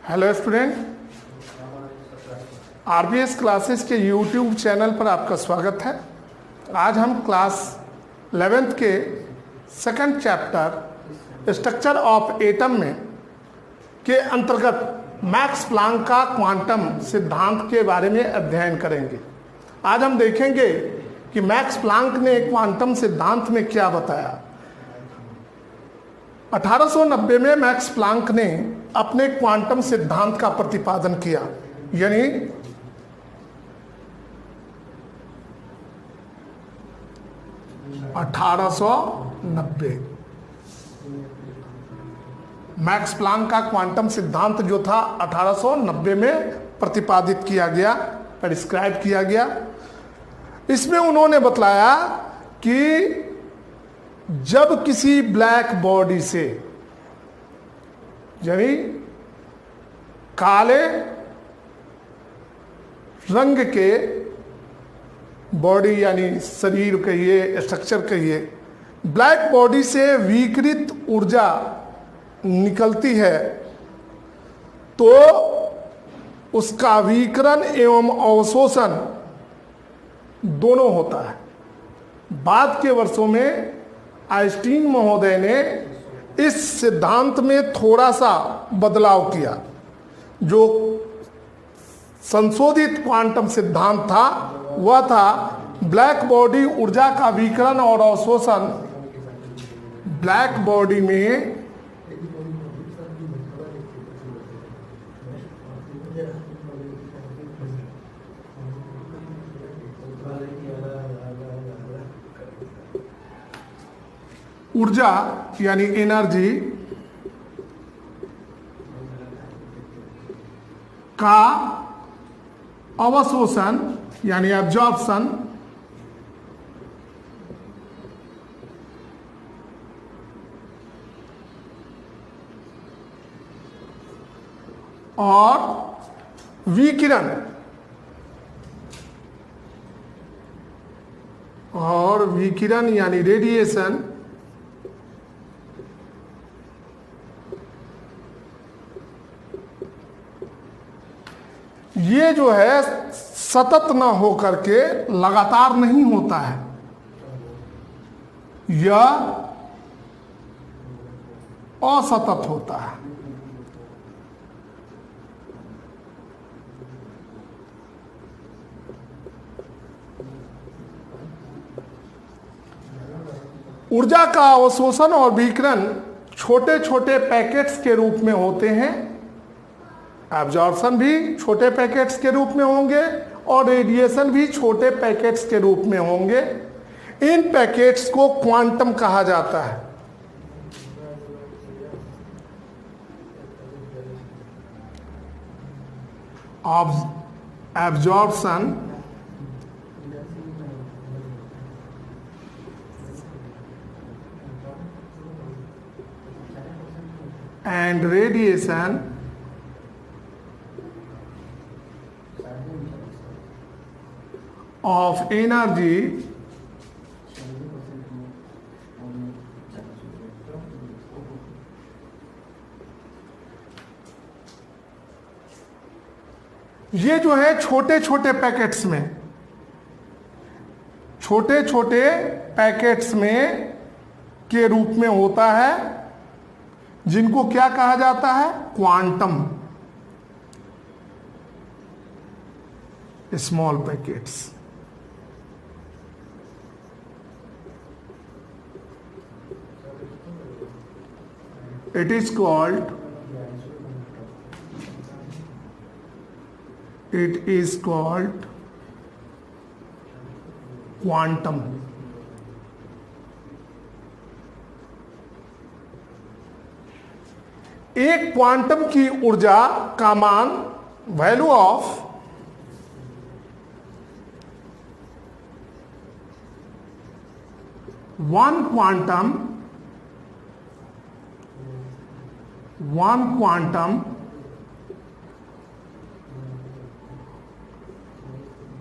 Hello student, RBS classes के YouTube channel पर आपका स्वागत है। आज हम क्लास 11th के second chapter structure of atom में के अंतर्गत मैक्स प्लांक का क्वांटम सिद्धांत के बारे में अध्ययन करेंगे। आज हम देखेंगे कि मैक्स प्लांक ने क्वांटम सिद्धांत में क्या बताया। 1890 में मैक्स प्लांक ने अपने क्वांटम सिद्धांत का प्रतिपादन किया, यानी मैक्स प्लांक का क्वांटम सिद्धांत जो था 1890 में प्रतिपादित किया गया, प्रिस्क्राइब किया गया। इसमें उन्होंने बतलाया कि जब किसी ब्लैक बॉडी से, यानी काले रंग के बॉडी यानी शरीर कहिए, स्ट्रक्चर कहिए, ब्लैक बॉडी से विकिरित ऊर्जा निकलती है तो उसका विकिरण एवं अवशोषण दोनों होता है। बाद के वर्षों में आइंस्टीन महोदय ने इस सिद्धांत में थोड़ा सा बदलाव किया। जो संशोधित क्वांटम सिद्धांत था वह था ब्लैक बॉडी ऊर्जा का विकिरण और अवशोषण ब्लैक बॉडी में ऊर्जा यानी एनर्जी का अवशोषण यानी एब्जॉर्प्शन और विकिरण यानी रेडिएशन ये जो है सतत न हो करके लगातार नहीं होता है, यह असतत होता है। ऊर्जा का अवशोषण और विकिरण छोटे छोटे पैकेट्स के रूप में होते हैं। एब्जॉर्प्शन भी छोटे पैकेट्स के रूप में होंगे और रेडिएशन भी छोटे पैकेट्स के रूप में होंगे। इन पैकेट्स को क्वांटम कहा जाता है। Absorption and radiation of energy ये जो है छोटे छोटे पैकेट्स में, छोटे छोटे पैकेट्स में के रूप में होता है, जिनको क्या कहा जाता है? Quantum. Small packets. It is called quantum। एक क्वांटम की ऊर्जा का मान, value of one quantum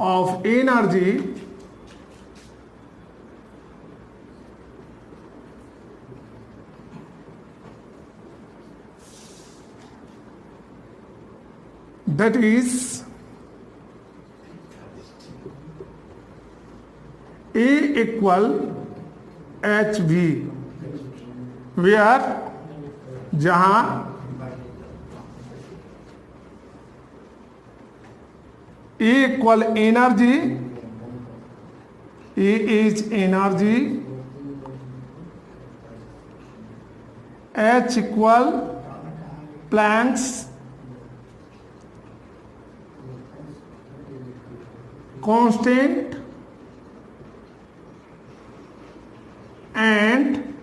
of energy that is E equal HV, where जहां E equal energy, E is energy, H equal Planck's constant, and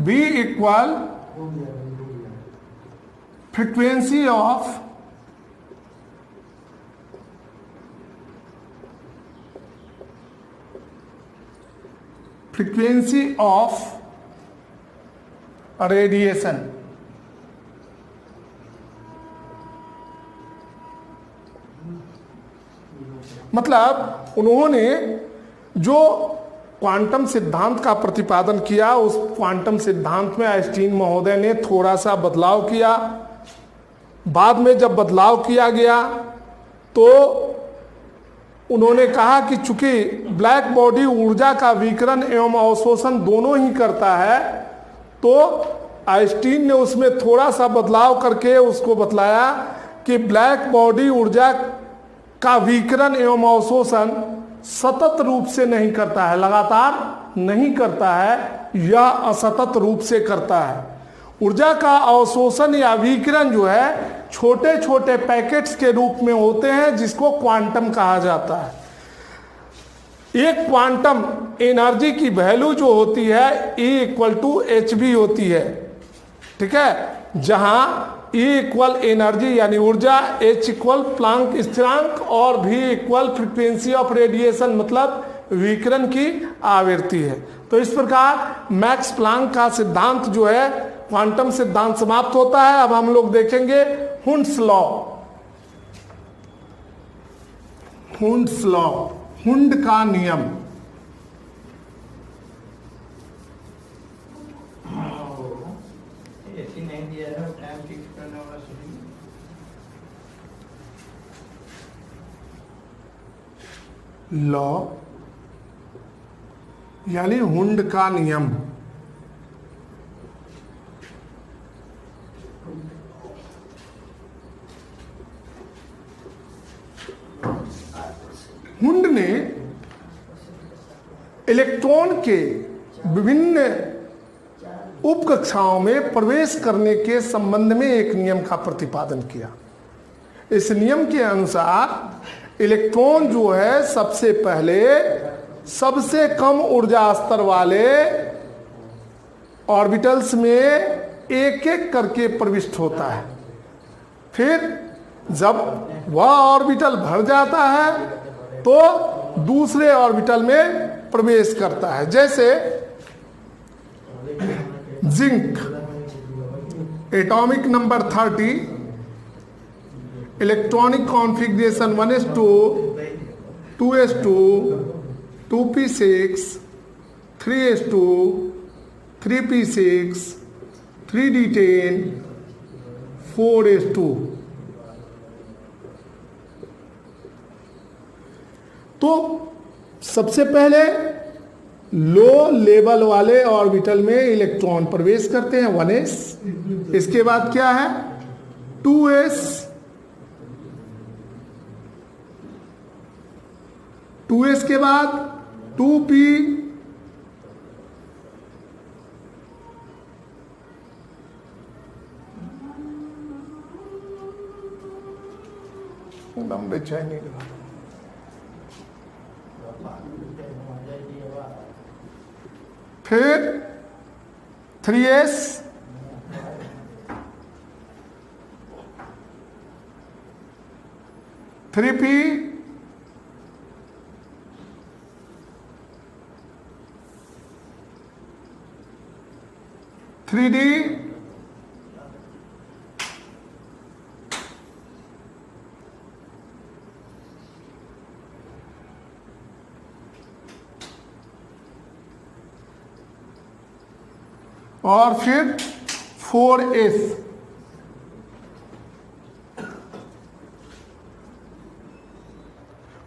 B equal frequency of radiation. मतलब उन्होंने जो quantum सिद्धांत का प्रतिपादन किया, उस क्वांटम सिद्धांत में आइंस्टीन महोदय ने थोड़ा सा बदलाव किया। बाद में जब बदलाव किया गया तो उन्होंने कहा कि चूंकि ब्लैक बॉडी ऊर्जा का विकिरण एवं अवशोषण दोनों ही करता है, तो आइंस्टीन ने उसमें थोड़ा सा बदलाव करके उसको बतलाया कि ब्लैक बॉडी ऊर्जा का विकिरण एवं अवशोषण सतत रूप से नहीं करता है, लगातार नहीं करता है, यह असतत रूप से करता है। ऊर्जा का अवशोषण या विकिरण जो है छोटे छोटे पैकेट्स के रूप में होते हैं, जिसको क्वांटम कहा जाता है। एक क्वांटम एनर्जी की वैल्यू जो होती है E इक्वल टू HV होती है, ठीक है, जहां E इक्वल एनर्जी यानी ऊर्जा, H इक्वल प्लांक स्थिरांक और V equal frequency of radiation मतलब विकिरण की आवृत्ति है। तो इस प्रकार मैक्स प्लांक का सिद्धांत जो है क्वांटम सिद्धांत समाप्त होता है। अब हम लोग देखेंगे Hund's law. Hund's law, Hund का नियम। लॉ यानी हुंड का नियम। हुंड ने इलेक्ट्रॉन के विभिन्न उपकक्षाओं में प्रवेश करने के संबंध में एक नियम का प्रतिपादन किया। इस नियम के अनुसार इलेक्ट्रॉन जो है सबसे पहले सबसे कम ऊर्जा स्तर वाले ऑर्बिटल्स में एक एक करके प्रविष्ट होता है। फिर जब वह ऑर्बिटल भर जाता है तो दूसरे ऑर्बिटल में प्रवेश करता है। जैसे zinc atomic number 30, electronic configuration 1s2, 2s2, 2p6, 3s2, 3p6, 3d10, 4s2। तो सबसे पहले लो लेवल वाले ऑर्बिटल में इलेक्ट्रॉन प्रवेश करते हैं 1s। इसके बाद क्या है 2s, 2s के बाद 2p, लंबे चैनी फिर 3s, 3p, 3d, और फिर 4s।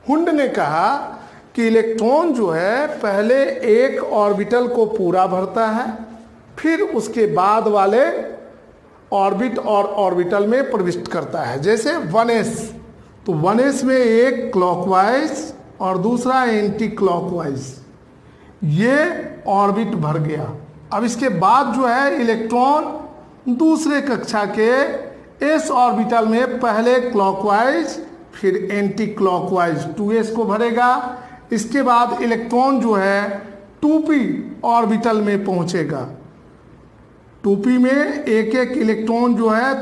हुंड ने कहा कि इलेक्ट्रॉन जो है पहले एक ऑर्बिटल को पूरा भरता है, फिर उसके बाद वाले ऑर्बिट और ऑर्बिटल में प्रविष्ट करता है। जैसे 1s, तो 1s में एक क्लॉकवाइज और दूसरा एंटी क्लॉकवाइज, ये ऑर्बिट भर गया। अब इसके बाद जो है इलेक्ट्रॉन दूसरे कक्षा के एस ऑर्बिटल में पहले क्लॉकवाइज फिर एंटी क्लॉकवाइज 2s को भरेगा। इसके बाद इलेक्ट्रॉन जो है 2p ऑर्बिटल में पहुंचेगा। 2p में एक एक इलेक्ट्रॉन जो है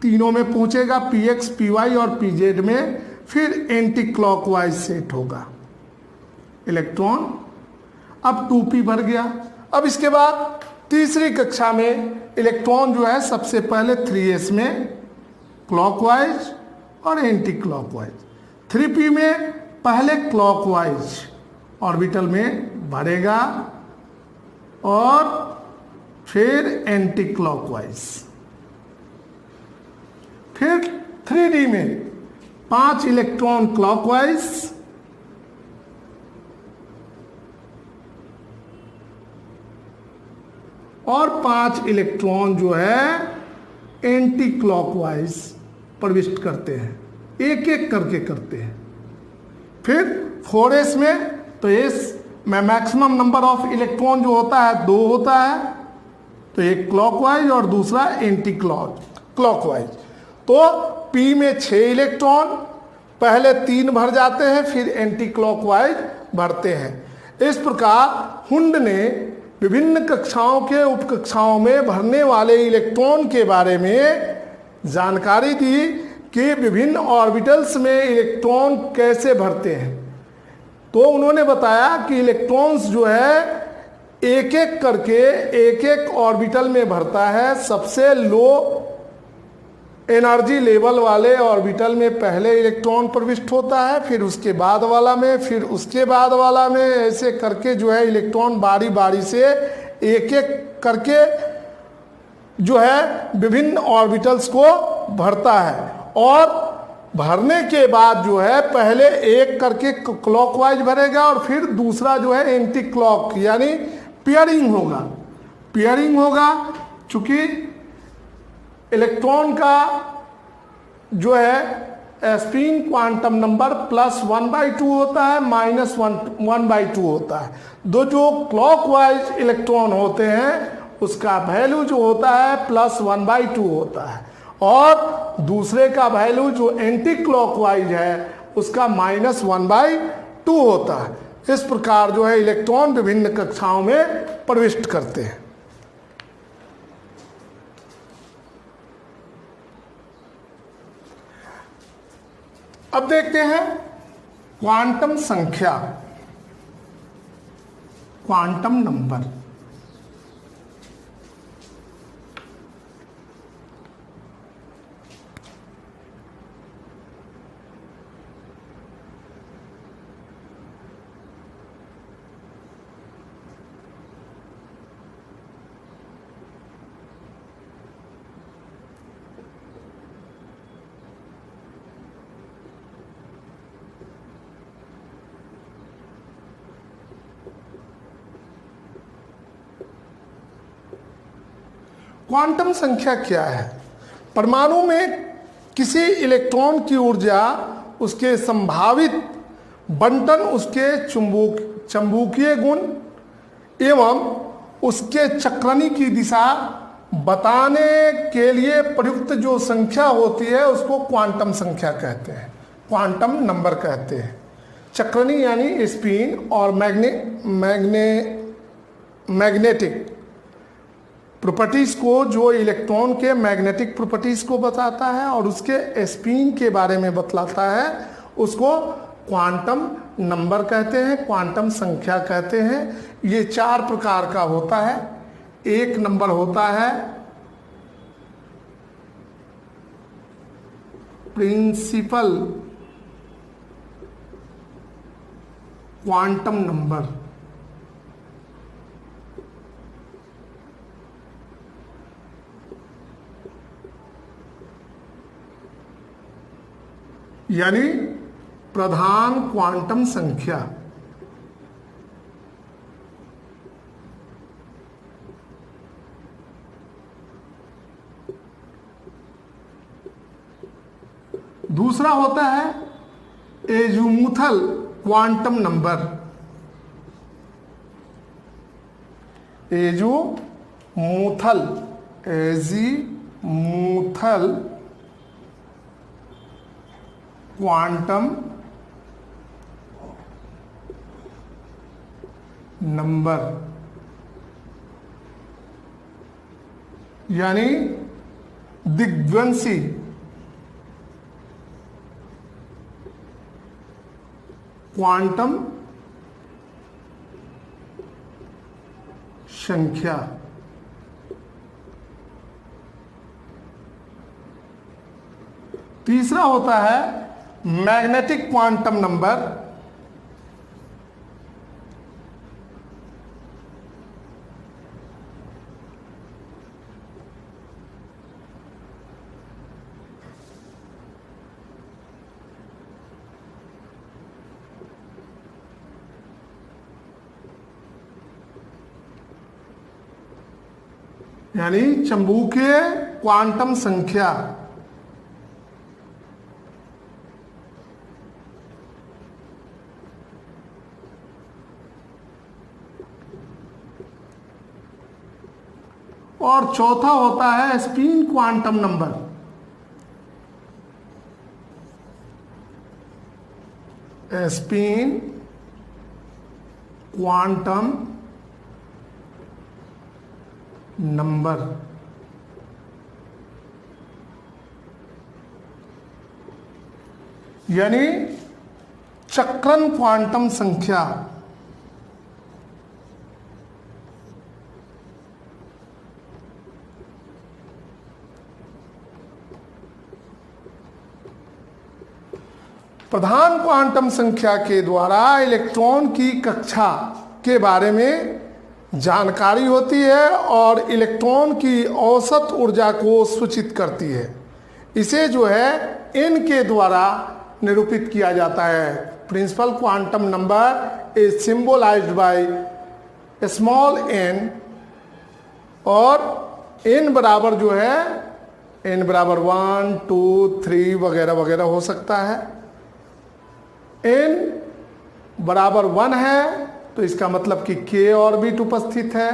तीनों में पहुंचेगा, px, py और pz में, फिर एंटी क्लॉकवाइज सेट होगा इलेक्ट्रॉन। अब 2p भर गया। अब इसके बाद तीसरी कक्षा में इलेक्ट्रॉन जो है सबसे पहले 3s में क्लॉकवाइज और एंटी क्लॉकवाइज, 3p में पहले क्लॉकवाइज ऑर्बिटल में भरेगा और फिर एंटी क्लॉकवाइज। फिर 3d में 5 इलेक्ट्रॉन क्लॉकवाइज और 5 इलेक्ट्रॉन जो है एंटी क्लॉकवाइज प्रविष्ट करते हैं, एक एक करके करते हैं। फिर 4s में, तो s में मैक्सिमम नंबर ऑफ इलेक्ट्रॉन जो होता है 2 होता है, तो एक क्लॉकवाइज और दूसरा एंटी क्लॉकवाइज। तो p में 6 इलेक्ट्रॉन, पहले 3 भर जाते हैं फिर एंटी क्लॉकवाइज भरते हैं। इस प्रकार हुंड ने विभिन्न कक्षाओं के उपकक्षाओं में भरने वाले इलेक्ट्रॉन के बारे में जानकारी दी कि विभिन्न ऑर्बिटल्स में इलेक्ट्रॉन कैसे भरते हैं। तो उन्होंने बताया कि इलेक्ट्रॉन्स जो है एक एक करके एक एक ऑर्बिटल में भरता है। सबसे लो एनर्जी लेवल वाले ऑर्बिटल में पहले इलेक्ट्रॉन प्रविष्ट होता है, फिर उसके बाद वाला में, फिर उसके बाद वाला में, ऐसे करके जो है इलेक्ट्रॉन बारी बारी से एक एक करके जो है विभिन्न ऑर्बिटल्स को भरता है। और भरने के बाद जो है पहले एक करके क्लॉकवाइज भरेगा और फिर दूसरा जो है एंटी क्लॉक, यानी पेयरिंग होगा। पेयरिंग होगा चूंकि इलेक्ट्रॉन का जो है स्पिन क्वांटम नंबर +1/2 होता है, -1/2 होता है। दो जो क्लॉकवाइज इलेक्ट्रॉन होते हैं उसका वैल्यू जो होता है +1/2 होता है, और दूसरे का वैल्यू जो एंटी क्लॉकवाइज है उसका -1/2 होता है। इस प्रकार जो है इलेक्ट्रॉन विभिन्न कक्षाओं में प्रविष्ट करते हैं। अब देखते हैं क्वांटम संख्या, क्वांटम नंबर। क्वांटम संख्या क्या है? परमाणु में किसी इलेक्ट्रॉन की ऊर्जा, उसके संभावित बंटन, उसके चुंबकीय गुण एवं उसके चक्रणीय की दिशा बताने के लिए प्रयुक्त जो संख्या होती है उसको क्वांटम संख्या कहते हैं, क्वांटम नंबर कहते हैं। चक्रणीय यानी स्पिन और मैग्नेटिक प्रॉपर्टीज को, जो इलेक्ट्रॉन के मैग्नेटिक प्रॉपर्टीज को बताता है और उसके स्पिन के बारे में बतलाता है, उसको क्वांटम नंबर कहते हैं, क्वांटम संख्या कहते हैं। ये 4 प्रकार का होता है। एक नंबर होता है प्रिंसिपल क्वांटम नंबर, यानी प्रधान क्वांटम संख्या। दूसरा होता है azimuthal quantum number. Azimuthal quantum number, यानी दिग्वंशी क्वांटम संख्या। तीसरा होता है मैग्नेटिक क्वांटम नंबर। यानी चुंबकीय क्वांटम संख्या। और चौथा होता है spin quantum number. Spin quantum number, यानी चक्रण क्वांटम संख्या। प्रधान क्वांटम संख्या के द्वारा इलेक्ट्रॉन की कक्षा के बारे में जानकारी होती है और इलेक्ट्रॉन की औसत ऊर्जा को सूचित करती है। इसे जो है n के द्वारा निरूपित किया जाता है। Principal quantum number is symbolised by small n, और n बराबर जो है n बराबर 1, 2, 3 वगैरह वगैरह हो सकता है। n बराबर 1 है तो इसका मतलब कि k ऑर्बिट उपस्थित है।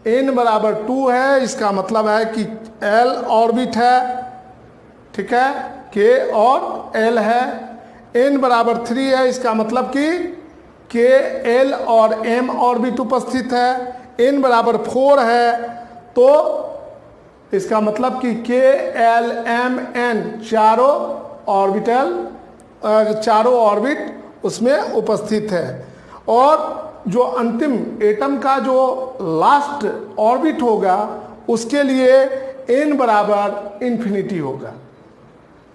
n बराबर 2 है, इसका मतलब है कि l ऑर्बिट है, ठीक है, k और l है। n बराबर 3 है, इसका मतलब कि k, l और m ऑर्बिट उपस्थित है। n बराबर 4 है तो इसका मतलब कि k, l, m, n चारों ऑर्बिट उसमें उपस्थित है। और जो अंतिम एटम का जो लास्ट ऑर्बिट होगा उसके लिए n बराबर इन्फिनिटी होगा,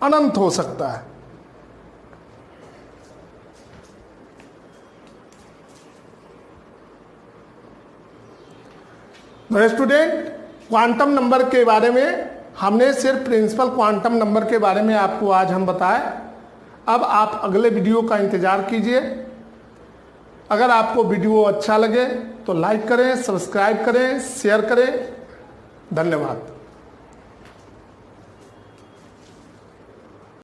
अनंत हो सकता है। तो स्टूडेंट, क्वांटम नंबर के बारे में हमने सिर्फ प्रिंसिपल क्वांटम नंबर के बारे में आपको आज हम बताए। अब आप अगले वीडियो का इंतजार कीजिए। अगर आपको वीडियो अच्छा लगे तो लाइक करें, सब्सक्राइब करें, शेयर करें। धन्यवाद।